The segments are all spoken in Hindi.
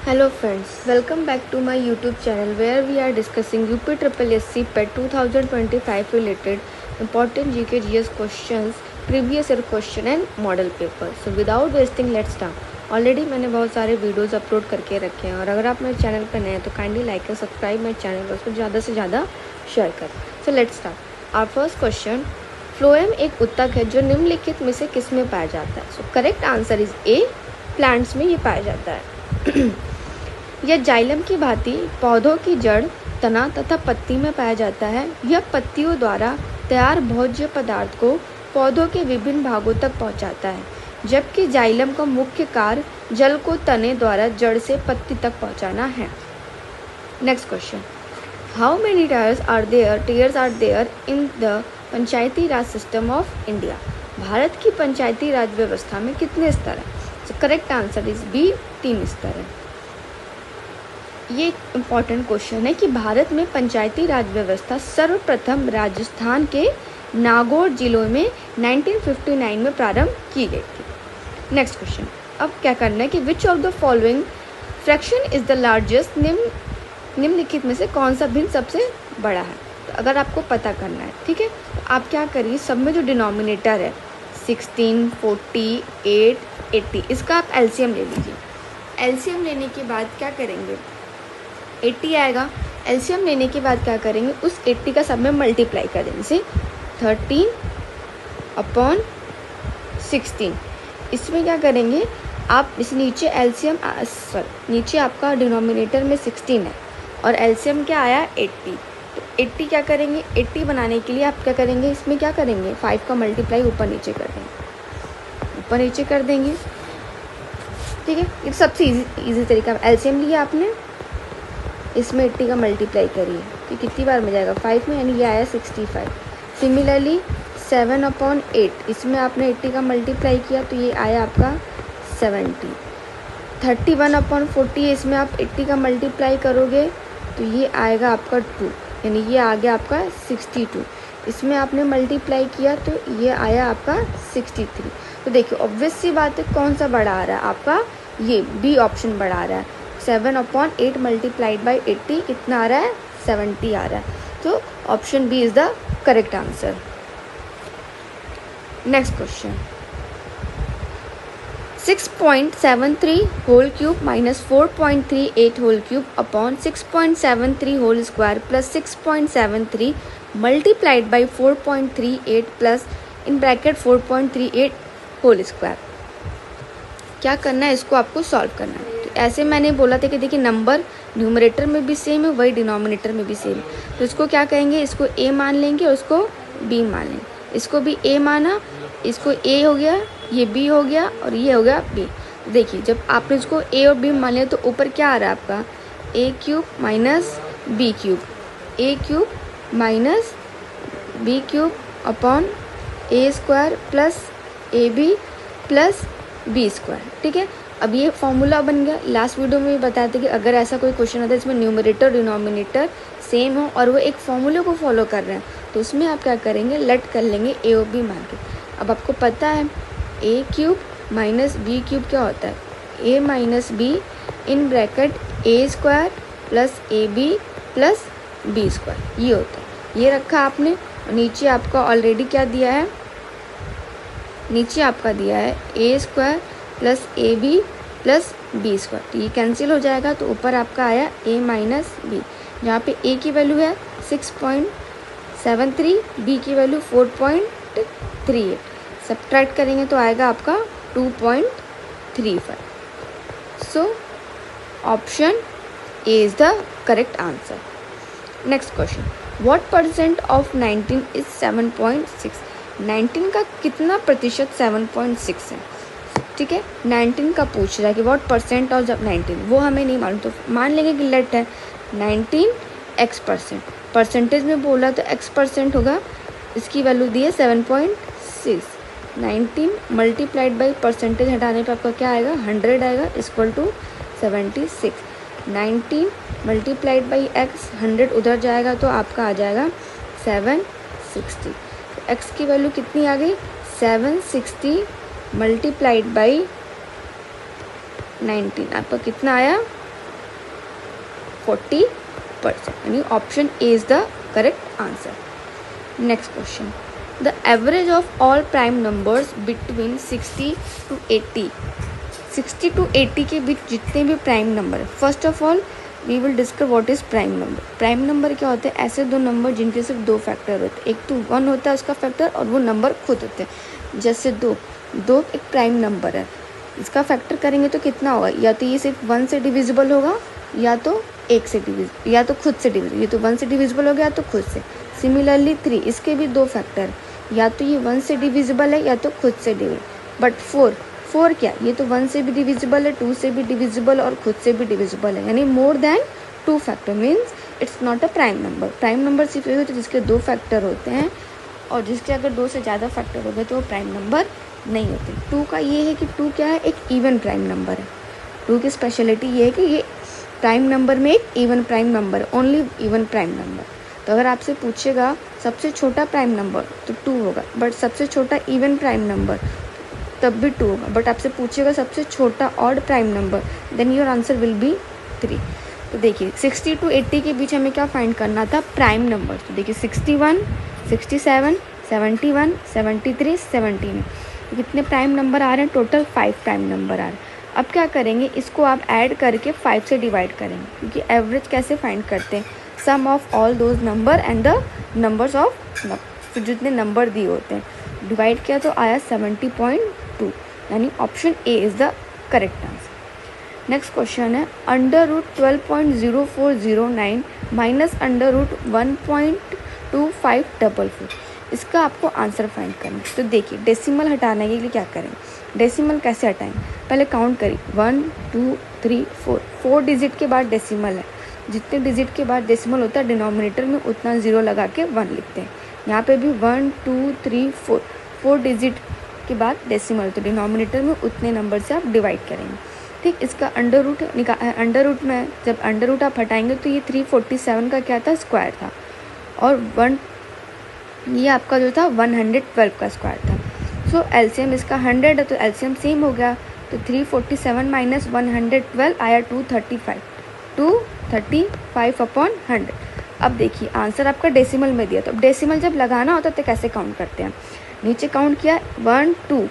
Hello friends, welcome back to my YouTube channel where we are discussing UP SSC PET 2025 related important GK GS questions, previous year question and model paper. So without wasting let's start. Already मैंने बहुत सारे वीडियोस अपलोड करके रखे हैं और अगर आप मेरे चैनल पर नए हैं तो काइंडली लाइक और सब्सक्राइब मेरे चैनल और उसको ज़्यादा से ज़्यादा शेयर करें. So let's start. Our first question, phloem एक उत्तक है जो निम्नलिखित में से किस में पाया जाता है. So correct answer is A, plants में ये पाया जाता है. यह जाइलम की भांति पौधों की जड़, तना तथा पत्ती में पाया जाता है. यह पत्तियों द्वारा तैयार भोज्य पदार्थ को पौधों के विभिन्न भागों तक पहुंचाता है, जबकि जाइलम का मुख्य कार्य जल को तने द्वारा जड़ से पत्ती तक पहुंचाना है. Next question, how many tiers are there in the Panchayati Raj system of India. भारत की पंचायती राज व्यवस्था में कितने स्तर हैं. So correct answer is B, 3 स्तर है. ये एक इम्पॉर्टेंट क्वेश्चन है कि भारत में पंचायती राज व्यवस्था सर्वप्रथम राजस्थान के नागौर जिलों में 1959 में प्रारंभ की गई थी. नेक्स्ट क्वेश्चन, अब क्या करना है कि which of the following fraction is the largest. निम्नलिखित में से कौन सा भिन्न सबसे बड़ा है. तो अगर आपको पता करना है, ठीक है, तो आप क्या करिए, सब में जो डिनोमिनेटर है 16, 40, 8, 80, इसका आप एलसीएम ले लीजिए. एलसीएम लेने के बाद क्या करेंगे, 80 आएगा. एलसीएम लेने के बाद क्या करेंगे, उस 80 का सब में मल्टीप्लाई कर देंगे से 13/16. इसमें क्या करेंगे आप, इस नीचे एलसीएम नीचे आपका डिनोमिनेटर में 16 है और एलसीएम क्या आया 80. तो 80 क्या करेंगे, 80 बनाने के लिए आप क्या करेंगे, इसमें क्या करेंगे 5 का मल्टीप्लाई ऊपर नीचे कर देंगे. ठीक है, ये सबसे इजी तरीका. एलसीएम लिया आपने, इसमें 80 का मल्टीप्लाई करिए तो कितनी बार में जाएगा 5 में, यानी ये आया 65. सिमिलरली 7/8, इसमें आपने 80 का मल्टीप्लाई किया तो ये आया आपका 70. 31/40, इसमें आप 80 का मल्टीप्लाई करोगे तो ये आएगा आपका 2, यानी ये आ गया आपका 62. इसमें आपने मल्टीप्लाई किया तो ये आया आपका 63. तो देखिए ऑब्वियस सी बात है, कौन सा बड़ा आ रहा है आपका, ये बी ऑप्शन बड़ा आ रहा है. 7/8 मल्टीप्लाइड बाई 80 कितना आ रहा है, 70 आ रहा है. तो option B is the correct answer. Next question, 6.73 whole cube minus 4.38 whole cube upon 6.73 whole square plus 6.73 multiplied by 4.38 plus in bracket 4.38 whole square. क्या करना है, इसको आपको सॉल्व करना है. ऐसे मैंने बोला था कि देखिए नंबर न्यूमरेटर में भी सेम है, वही डिनोमिनेटर में भी सेम है. तो इसको क्या कहेंगे, इसको ए मान लेंगे और इसको बी मान लेंगे. इसको भी ए माना, इसको ए हो गया, ये बी हो गया और ये हो गया बी. देखिए जब आपने इसको ए और बी मान लिया तो ऊपर क्या आ रहा है आपका, a cube minus b cube, a cube minus b cube upon a square plus a b plus b square. ठीक है, अब ये फॉर्मूला बन गया. लास्ट वीडियो में भी बताया था कि अगर ऐसा कोई क्वेश्चन आता है इसमें न्यूमरेटर डिनोमिनेटर सेम हो और वो एक फॉर्मूले को फॉलो कर रहे हैं तो उसमें आप क्या करेंगे, लेट कर लेंगे ए और बी मान के. अब आपको पता है a cube minus b cube क्या होता है, a minus b in bracket a square plus a b plus b square, ये होता है. ये रखा आपने और नीचे आपका ऑलरेडी क्या दिया है, नीचे आपका दिया है a square plus a b plus b square. तो ये कैंसिल हो जाएगा तो ऊपर आपका आया ए माइनस बी, जहाँ पे ए की वैल्यू है 6.73, बी की वैल्यू 4.38. सब्ट्रैक्ट करेंगे तो आएगा आपका 2.35. So option a is the correct answer. Next question, what percent of 19 is 7.6. 19 का कितना प्रतिशत 7.6 है. ठीक है, 19 का पूछ रहा है कि व्हाट परसेंट ऑफ 19, वो हमें नहीं मालूम तो मान लेंगे कि लेट है 19 x%. परसेंटेज में बोला तो x% होगा, इसकी वैल्यू दी है 7.6. 19 मल्टीप्लाइड बाई परसेंटेज हटाने पर आपका क्या आएगा, 100 आएगा, equal to 76. 19 multiplied by x, 100 उधर जाएगा तो आपका आ जाएगा 760. x की वैल्यू कितनी आ गई, 760 मल्टीप्लाइड बाई 19, आपका कितना आया 40%, यानी option A is the correct answer. Next question, the average of all prime numbers between 60 to 80. 60 to 80 के बीच जितने भी प्राइम नंबर है, first of all we will discuss what is prime number. Prime number क्या होते हैं? ऐसे दो नंबर जिनके सिर्फ दो फैक्टर होते हैं. एक तो 1 होता है उसका फैक्टर और वो नंबर खुद होते हैं. जैसे दो एक प्राइम नंबर है, इसका फैक्टर करेंगे तो कितना होगा? या तो ये सिर्फ 1 से डिविजिबल होगा या तो 1 से डिविजिबल या तो खुद से डिविजिबल. ये तो 1 से डिविजिबल हो गया तो खुद से. सिमिलरली 3, इसके भी दो फैक्टर, या तो ये 1 से डिविजिबल है या तो खुद से डिविजिबल. बट 4 क्या? ये तो 1 से भी डिविजिबल है, 2 से भी डिविजिबल और खुद से भी डिविजिबल है, यानी more than 2 factor means it's not a prime number. Prime number सिर्फ ये होते हैं जिसके 2 फैक्टर होते हैं, और जिसके अगर 2 से ज़्यादा फैक्टर हो गए तो वो प्राइम नंबर नहीं होते. 2 का ये है कि 2 क्या है? एक इवन प्राइम नंबर है. 2 की स्पेशलिटी ये है कि ये प्राइम नंबर में एक इवन प्राइम नंबर है, ओनली इवन प्राइम नंबर. तो अगर आपसे पूछेगा सबसे छोटा प्राइम नंबर तो 2 होगा, बट सबसे छोटा इवन प्राइम नंबर तब भी 2 होगा. बट आपसे पूछेगा सबसे छोटा odd prime number, then your answer will be 3. तो देखिए 60 to 80 के बीच हमें क्या फाइंड करना था? Prime number. तो देखिए 61, 67, 71, 73, 79, कितने प्राइम नंबर आ रहे हैं? टोटल 5 प्राइम नंबर आ रहे हैं. अब क्या करेंगे? इसको आप ऐड करके 5 से डिवाइड करेंगे, क्योंकि एवरेज कैसे फाइंड करते हैं? Sum of all those number and the numbers of तो जितने नंबर दिए होते हैं, डिवाइड किया तो आया 70.2, यानी option a is the correct answer. Next question है, under root 12.0409 minus under root 1.2544. इसका आपको आंसर फाइंड करना है. तो देखिए डेसिमल हटाने के लिए क्या करेंगे? डेसिमल कैसे हटाएंगे? पहले काउंट करिए 1 2 3 4 डिजिट के बाद डेसिमल है. जितने डिजिट के बाद डेसिमल होता है डिनोमिनेटर में उतना ज़ीरो लगा के 1 लिखते हैं. यहाँ पे भी 1 2 3 4 डिजिट के बाद डेसिमल, तो डिनोमिनेटर में उतने नंबर से आप डिवाइड करेंगे. ठीक, इसका अंडर रूट अंडर रूट में जब अंडर रूट आप हटाएंगे तो ये 347 का क्या था? स्क्वायर था. और 1 ये आपका जो था 112 का स्क्वायर था. सो एलसीएम इसका 100 है तो एलसीएम सेम हो गया. तो 347 माइनस 112 आया 235 अपॉन 100. अब देखिए आंसर आपका डेसिमल में दिया, तो अब डेसिमल जब लगाना होता है तो कैसे काउंट करते हैं? नीचे काउंट किया 1 2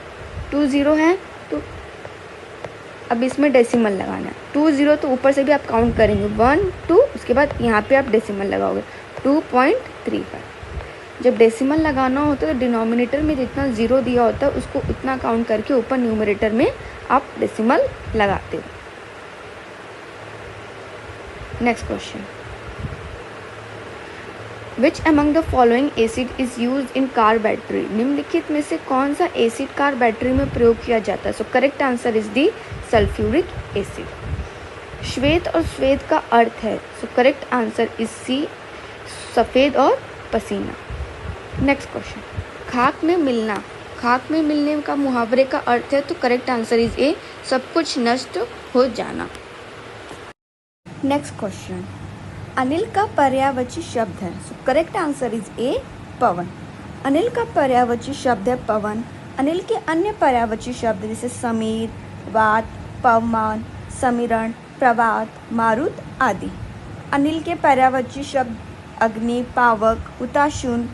2 0 है, तो अब इसमें डेसिमल लगाना है. 2 0 तो ऊपर से भी आप काउंट करेंगे 1 2, उसके बाद यहाँ पे आप डेसिमल लगाओगे 2.35. जब डेसिमल लगाना होता है तो डिनोमिनेटर में जितना ज़ीरो दिया होता है उसको उतना काउंट करके ऊपर न्यूमरेटर में आप डेसिमल लगाते हो. Next question, which among the following acid is use in car battery. निम्नलिखित में से कौन सा एसिड कार बैटरी में प्रयोग किया जाता है? So correct answer is the sulphuric acid. श्वेत और श्वेत का अर्थ है, so correct answer is C, सफ़ेद और पसीना. नेक्स्ट क्वेश्चन, खाक में मिलने का मुहावरे का अर्थ है, तो करेक्ट आंसर इज ए, सब कुछ नष्ट हो जाना. नेक्स्ट क्वेश्चन, अनिल का पर्यायवाची शब्द है, so correct answer is a, पवन. अनिल का पर्यायवाची शब्द है पवन. अनिल के अन्य पर्यायवाची शब्द जैसे समीर, वात, पवमान, समीरण, प्रभात, मारुत आदि. अनिल के पर्यायवाची शब्द अग्नि, पावक, हुताशन,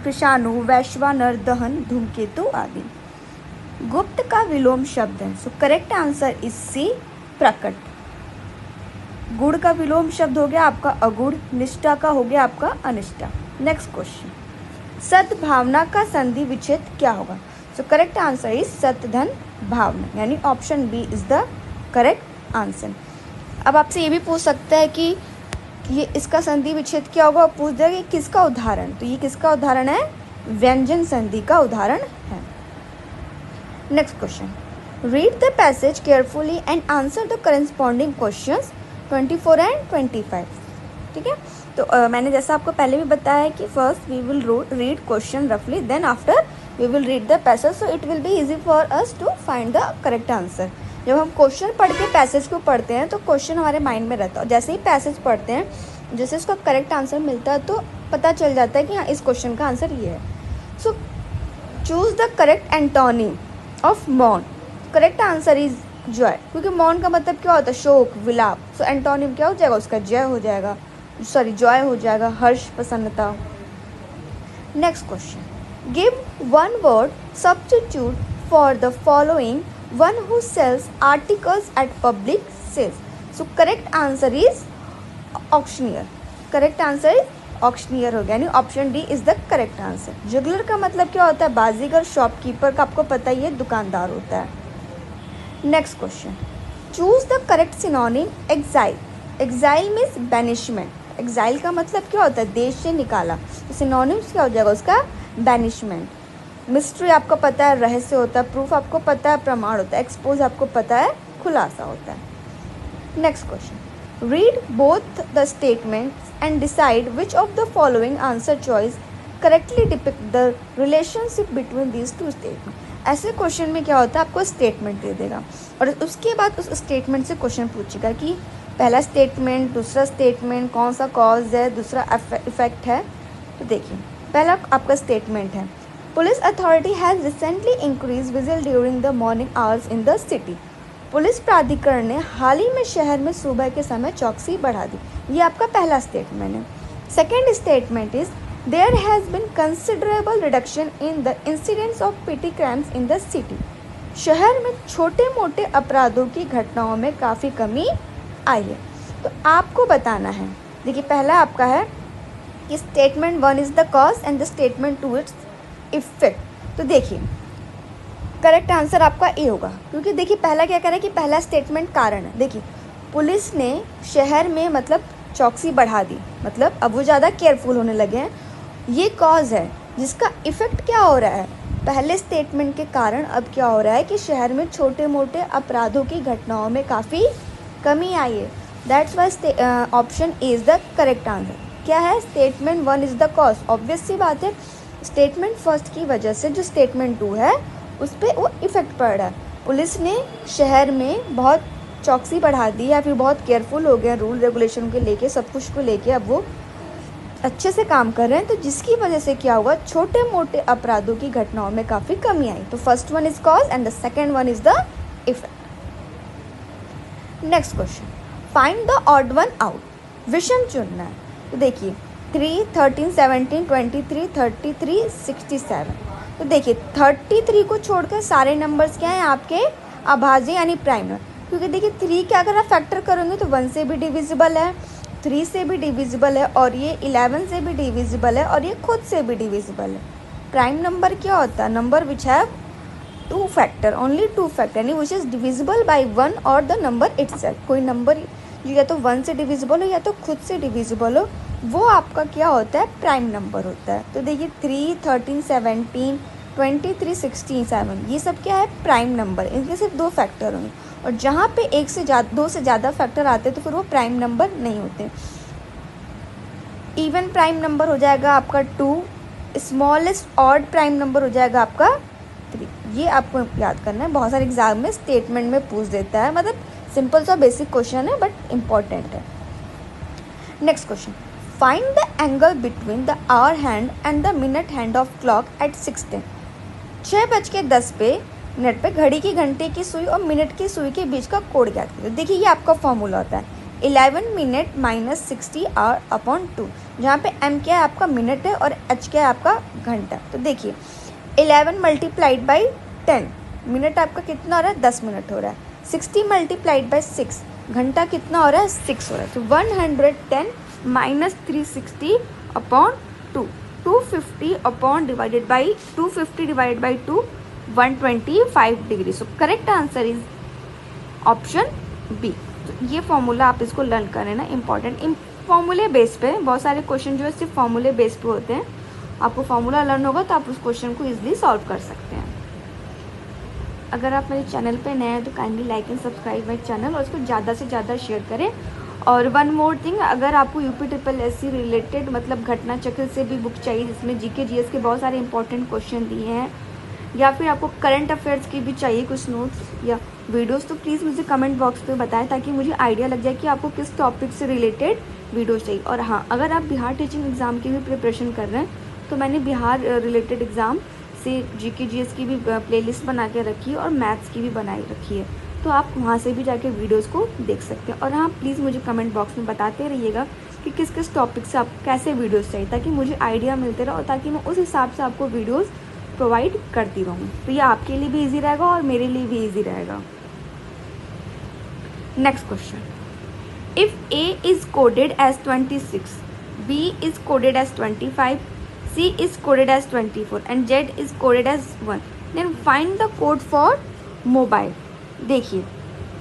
कृषाणु, वैश्वानर, दहन, धूमकेतु आदि. गुप्त का विलोम शब्द है, so correct answer is C, प्रकट. गुड़ का विलोम शब्द हो गया आपका अगुड़. निष्ठा का हो गया आपका अनिष्ठा. नेक्स्ट क्वेश्चन, सद्भावना का संधि विच्छेद क्या होगा? सो करेक्ट आंसर इज सतधन भावना, यानी option B is the correct answer. अब आपसे ये भी पूछ सकता है कि ये इसका संधि विच्छेद क्या होगा, आप पूछ देगा कि किसका उदाहरण. तो ये किसका उदाहरण है? व्यंजन संधि का उदाहरण है. Next question, read the passage carefully and answer the corresponding questions 24 and 25. ठीक है, तो मैंने जैसा आपको पहले भी बताया कि first we will read question रफली, then after we will read the passage, so it will be easy for us to find the correct answer. जब हम क्वेश्चन पढ़ के पैसेज को पढ़ते हैं तो क्वेश्चन हमारे माइंड में रहता है, और जैसे ही पैसेज पढ़ते हैं जैसे इसका करेक्ट आंसर मिलता है तो पता चल जाता है कि हाँ इस क्वेश्चन का आंसर ये है. So choose the correct antonym of मौन. करेक्ट आंसर इज जॉय, क्योंकि मौन का मतलब क्या होता है, शोक, विलाप। सो एंटोनिम क्या हो जाएगा उसका, जय हो जाएगा, सॉरी जॉय हो जाएगा, हर्ष, प्रसन्नता। Next question, give one word substitute for the following, one who sells articles at public sales. So correct answer is auctioneer. Correct answer is auctioneer हो गया, यानी option D is the correct answer. Juggler का मतलब क्या होता है, बाजीगर, शॉपकीपर का आपको पता ही है, दुकानदार होता है। Next question, choose the correct synonym exile. Exile means banishment. Exile का मतलब क्या होता है, देश से निकाला। तो सिनोनिम्स क्या हो जाएगा उसका, बैनिशमेंट। मिस्ट्री आपको पता है, रहस्य होता है। प्रूफ आपको पता है, प्रमाण होता है। एक्सपोज आपको पता है, खुलासा होता है। Next question, read both the statements and decide which of the following answer choice correctly depict the relationship between these two statements। ऐसे क्वेश्चन में क्या होता है, आपको स्टेटमेंट दे देगा और उसके बाद उस स्टेटमेंट से क्वेश्चन पूछेगा कि पहला स्टेटमेंट, दूसरा स्टेटमेंट, कौन सा कॉज है, दूसरा इफेक्ट है। तो देखिए पहला आपका स्टेटमेंट है, police authority has recently increase vigil during the morning hours in the city. Police प्राधिकरण ने हाल ही में शहर में सुबह के समय चौकसी बढ़ा दी। ये आपका पहला स्टेटमेंट है। Second statement is there has been considerable reduction in the incidents of petty crimes in the city. शहर में छोटे मोटे अपराधों की घटनाओं में काफ़ी कमी आई है। तो आपको बताना है, देखिए पहला आपका है कि statement one is the cause and the statement two its effect. तो देखिए करेक्ट आंसर आपका ए होगा, क्योंकि देखिए पहला क्या करें कि पहला स्टेटमेंट कारण है। देखिए पुलिस ने शहर में मतलब चौकसी बढ़ा दी, मतलब अब वो ज़्यादा केयरफुल होने लगे हैं, ये कॉज है। जिसका इफ़ेक्ट क्या हो रहा है, पहले स्टेटमेंट के कारण अब क्या हो रहा है कि शहर में छोटे मोटे अपराधों की घटनाओं में काफ़ी कमी आई है। That's why option a is the correct answer. क्या है, statement one is the cause, obvious सी बात है, स्टेटमेंट फर्स्ट की वजह से जो स्टेटमेंट टू है उस पर वो इफ़ेक्ट पड़ रहा है। पुलिस ने शहर में बहुत चौकसी बढ़ा दी या फिर बहुत केयरफुल हो गए रूल रेगुलेशन के लेके, सब कुछ को लेके अब वो अच्छे से काम कर रहे हैं, तो जिसकी वजह से क्या हुआ, छोटे मोटे अपराधों की घटनाओं में काफ़ी कमी आई। तो first one is cause and the second one is the effect. Next question, find the odd one out, विषम चुनना है। तो देखिए 3, 13, 17, 23, 33, 67। तो देखिए 33 को छोड़कर सारे नंबर्स क्या हैं आपके अभाज्य यानी प्राइम नंबर, क्योंकि देखिए 3 के अगर आप फैक्टर करोगे तो 1 से भी डिविजिबल है, 3 से भी डिविजिबल है, और ये 11 से भी डिविजिबल है, और ये खुद से भी डिविजिबल है। प्राइम नंबर क्या होता है, number which have 2 factor, only 2 factor, यानी विच इज़ डिविजिबल बाई 1 और द नंबर इटसेल्फ। कोई नंबर जो या तो 1 से डिविजिबल हो या तो खुद से डिविजिबल हो, वो आपका क्या होता है, प्राइम नंबर होता है। तो देखिए 3, 13, 17, 23, 67 ये सब क्या है, प्राइम नंबर। इनके सिर्फ 2 फैक्टर होंगे, और जहाँ पे 1 से 2 से ज़्यादा फैक्टर आते हैं तो फिर वो प्राइम नंबर नहीं होते। इवन प्राइम नंबर हो जाएगा आपका 2, स्मॉलेस्ट ऑड प्राइम नंबर हो जाएगा आपका 3। ये आपको याद करना है, बहुत सारे एग्जाम में स्टेटमेंट में पूछ देता है, मतलब सिंपल सा बेसिक क्वेश्चन है बट इम्पॉर्टेंट है। Next question, find the angle between the hour hand and the minute hand of clock at 6:10। 6:10 minute पे घड़ी की घंटे की सुई और मिनट की सुई के बीच का कोण ज्ञात कीजिए। देखिए ये आपका फॉर्मूला होता है 11 मिनट माइनस 60 आवर अपॉन 2, जहाँ पे m क्या है आपका मिनट है और h क्या है आपका घंटा। तो देखिए 11 मल्टीप्लाइड बाई 10, मिनट आपका कितना हो रहा है, 10 मिनट हो रहा है। 60 मल्टीप्लाइड बाई 6, घंटा कितना हो रहा है, 6 हो रहा है। तो 110 minus 360 upon 2, 250 upon divided by 250 divided by 2, 125 degree. So correct answer is option B. तो ये फॉर्मूला आप इसको लर्न करें ना, इंपॉर्टेंट। फॉर्मूले बेस पे बहुत सारे क्वेश्चन जो है सिर्फ फॉर्मूले बेस पे होते हैं। आपको फॉर्मूला लर्न होगा तो आप उस क्वेश्चन को इजीली सॉल्व कर सकते हैं। अगर आप मेरे चैनल पे नए हैं तो kindly like and subscribe my channel, और इसको ज़्यादा से ज़्यादा शेयर करें। और वन मोर थिंग, अगर आपको UPSSC रिलेटेड मतलब घटना चक्र से भी बुक चाहिए जिसमें GK GS के बहुत सारे इंपॉर्टेंट क्वेश्चन दिए हैं, या फिर आपको करंट अफेयर्स की भी चाहिए कुछ नोट्स या वीडियोस, तो प्लीज़ मुझे कमेंट बॉक्स पे बताएं ताकि मुझे आइडिया लग जाए कि आपको किस टॉपिक से रिलेटेड वीडियोस चाहिए। और हाँ, अगर आप बिहार टीचिंग एग्ज़ाम की भी प्रिपरेशन कर रहे हैं तो मैंने बिहार रिलेटेड एग्ज़ाम से GK GS की भी प्लेलिस्ट बना के रखी है और मैथ्स की भी बनाई रखी है। तो आप वहाँ से भी जाके वीडियोज़ को देख सकते हैं। और हाँ, प्लीज़ मुझे कमेंट बॉक्स में बताते रहिएगा कि किस किस टॉपिक से आप कैसे वीडियोज़ चाहिए, ताकि मुझे आइडिया मिलते रहे और ताकि मैं उस हिसाब से आपको वीडियोज़ प्रोवाइड करती रहूँ। तो ये आपके लिए भी ईजी रहेगा और मेरे लिए भी ईजी रहेगा। Next question, if A is coded as 26, B is coded as 25, C is coded as 24 and Z is coded as 1, then find the code for mobile। देखिए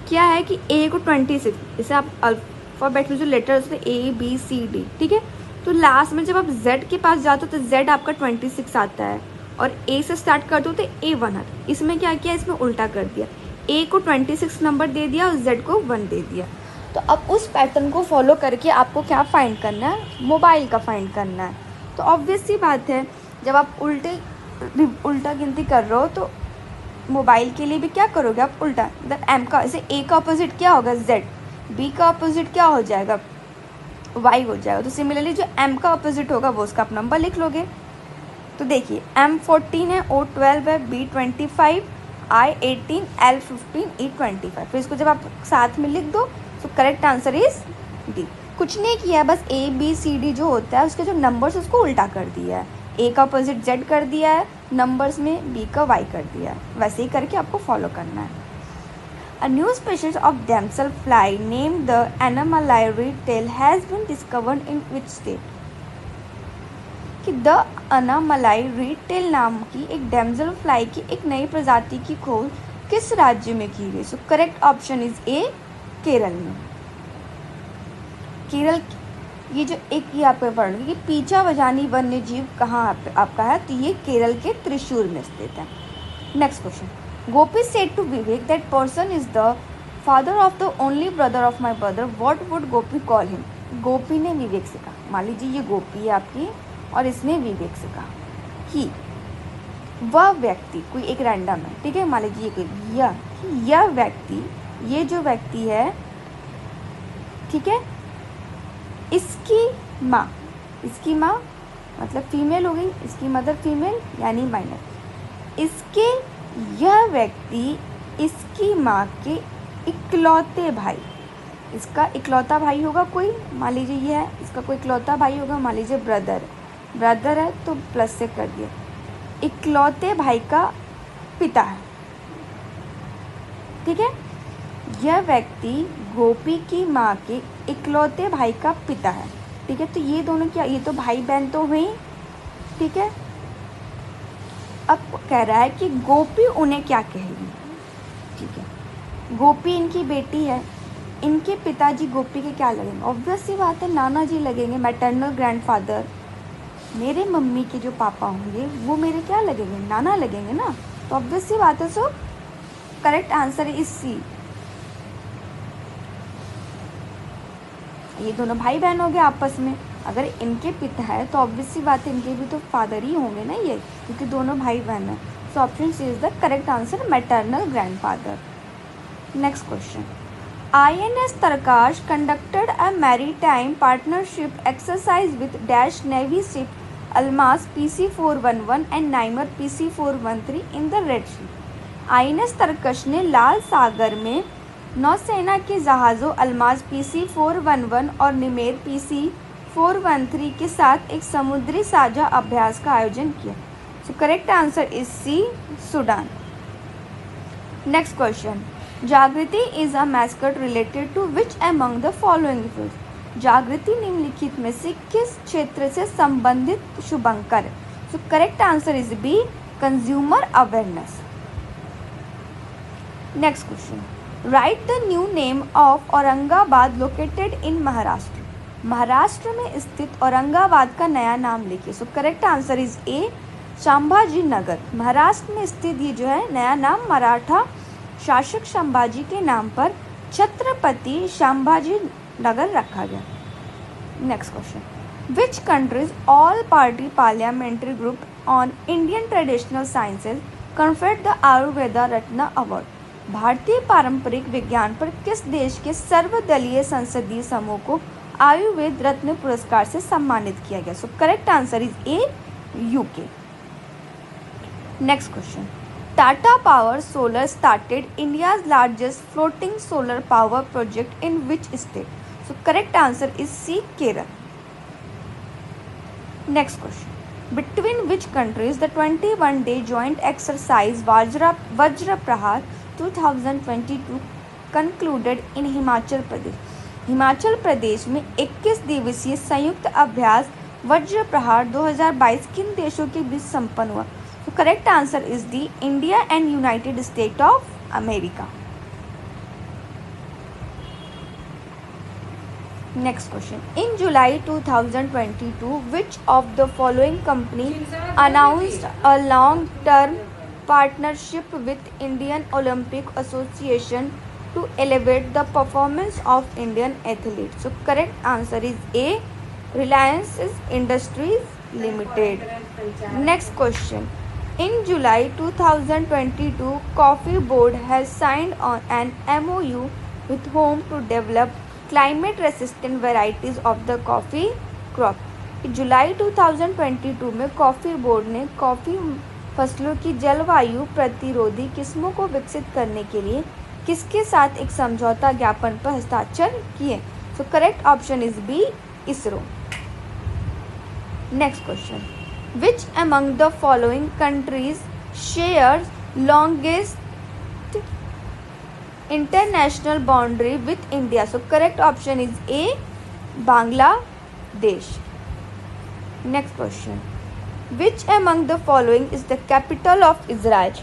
क्या है कि A को 26, जैसे आप अल्फ़ाबेट में जो लेटर्स थे A B C D, ठीक है, तो लास्ट में जब आप Z के पास जाते हो तो Z आपका 26 आता है और A से स्टार्ट करते हो तो A 1 आता है। इसमें क्या किया, इसमें उल्टा कर दिया, A को 26 नंबर दे दिया और Z को 1 दे दिया। तो अब उस पैटर्न को फॉलो करके आपको क्या फाइंड करना है, मोबाइल का फाइंड करना है। तो ऑब्वियस सी बात है, जब आप उल्टा गिनती कर रहे हो तो मोबाइल के लिए भी क्या करोगे आप, उल्टा। मतलब M का, जैसे A का अपोजिट क्या होगा Z, B का अपोजिट क्या हो जाएगा, Y हो जाएगा। तो सिमिलरली जो M का अपोजिट होगा वो उसका आप नंबर लिख लोगे। तो देखिए M 14 है, O 12 है, B 25, I 18, L 15, E 25। फिर इसको जब आप साथ में लिख दो तो करेक्ट आंसर इज डी। कुछ नहीं किया, बस A B C D जो होता है उसके जो नंबर्स उसको उल्टा कर दिया है। A का अपोजिट Z कर दिया है, नंबर्स में B का Y कर दिया है। वैसे ही करके आपको फॉलो करना है। A new species of damsel fly named the Anomalai tail has been discovered in which state? कि द अनामलाई रीड टेल नाम की एक डैमसल फ्लाई की एक नई प्रजाति की खोज किस राज्य में की गई? सो correct option is a, Kerala में। केरल, ये जो एक यहाँ पे पढ़ कि पीछा बजानी वन्य जीव कहाँ आपका है, तो ये केरल के त्रिशूर में स्थित है। Next question, Gopi said to Vivek that person is the father of the only brother of my brother, what would Gopi call him? Gopi ने विवेक से कहा, मान लीजिए ये गोपी है आपकी और इसने विवेक से कहा कि वह व्यक्ति, कोई एक रैंडम है, ठीक है, मान लीजिए कोई यह व्यक्ति, ये जो व्यक्ति है, ठीक है, इसकी माँ मतलब फीमेल हो गई, इसकी मदर फीमेल यानी माइनर। इसके, यह व्यक्ति इसकी माँ के इकलौते भाई, इसका इकलौता भाई होगा कोई, मान लीजिए ये है, इसका कोई इकलौता भाई होगा, मान लीजिए ब्रदर है तो प्लस से कर दिया, इकलौते भाई का पिता है, ठीक है। यह व्यक्ति गोपी की माँ के इकलौते भाई का पिता है, ठीक है। तो ये दोनों क्या, ये तो भाई बहन तो हुई, ठीक है। अब कह रहा है कि गोपी उन्हें क्या कहेगी, ठीक है। गोपी इनकी बेटी है, इनके पिताजी गोपी के क्या लगेंगे? ऑब्वियस सी बात है, नाना जी लगेंगे, मैटरनल ग्रैंडफादर। मेरे मम्मी के जो पापा होंगे वो मेरे क्या लगेंगे, नाना लगेंगे ना। तो ऑब्वियस सी बात है, so correct answer is C. ये दोनों भाई बहन हो गए आपस में, अगर इनके पिता है तो ऑब्वियस सी बात है इनके भी तो फादर ही होंगे ना ये, क्योंकि दोनों भाई बहन हैं। So option C is the correct answer, maternal grandfather. Next question, INS Tarkash conducted a maritime partnership exercise with Dash Navy ship Almaz PC-411 and Naimer PC-413 in the Red Sea। INS Tarkash ने लाल सागर में नौसेना के जहाज़ों अल्माज PC-411 और निमेर PC-413 के साथ एक समुद्री साझा अभ्यास का आयोजन किया। So correct answer is c, Sudan. Next question, Jagriti is a mascot related to which among the following field? Jagriti निम्नलिखित में से किस क्षेत्र से संबंधित शुभंकर है? So correct answer is b, consumer awareness. Next question, write the new name of Aurangabad located in Maharashtra. Maharashtra में स्थित औरंगाबाद का नया नाम लिखिए। So correct answer is a, Sambhaji Nagar. Maharashtra में स्थित ये जो है नया नाम मराठा शासक संभाजी के नाम पर छत्रपति संभाजी नगर रखा गया। Next question, which countries all party parliamentary group on Indian traditional sciences conferred the Ayurveda Ratna award? भारतीय पारंपरिक विज्ञान पर किस देश के सर्वदलीय संसदीय समूह को आयुर्वेद रत्न पुरस्कार से सम्मानित किया गया? सो correct answer is A, UK. Next question, Tata Power Solar started India's largest floating solar power project in which state? So correct answer is C, Kerala. Next question. Between which countries the 21-day joint exercise Vajra Prahar 2022 concluded in Himachal Pradesh? Himachal Pradesh में 21 दिवसीय संयुक्त अभ्यास वज्र प्रहार 2022 किन देशों के बीच संपन्न हुआ? तो correct answer is D, India and United state of America. Next question. In July 2022, which of the following company announced a long-term partnership with Indian Olympic Association to elevate the performance of Indian athletes? So correct answer is A, Reliance Industries Limited. Next question. In July 2022, Coffee Board has signed on an MOU with whom to develop climate resistant varieties of the coffee crop. जुलाई 2022 में कॉफ़ी बोर्ड ने कॉफ़ी फसलों की जलवायु प्रतिरोधी किस्मों को विकसित करने के लिए किसके साथ एक समझौता ज्ञापन पर हस्ताक्षर किए? So correct option is B, ISRO. Next question. Which among the following countries shares longest international boundary with India? So correct option is A, Bangladesh. Next question. Which among the following is the capital of Israel?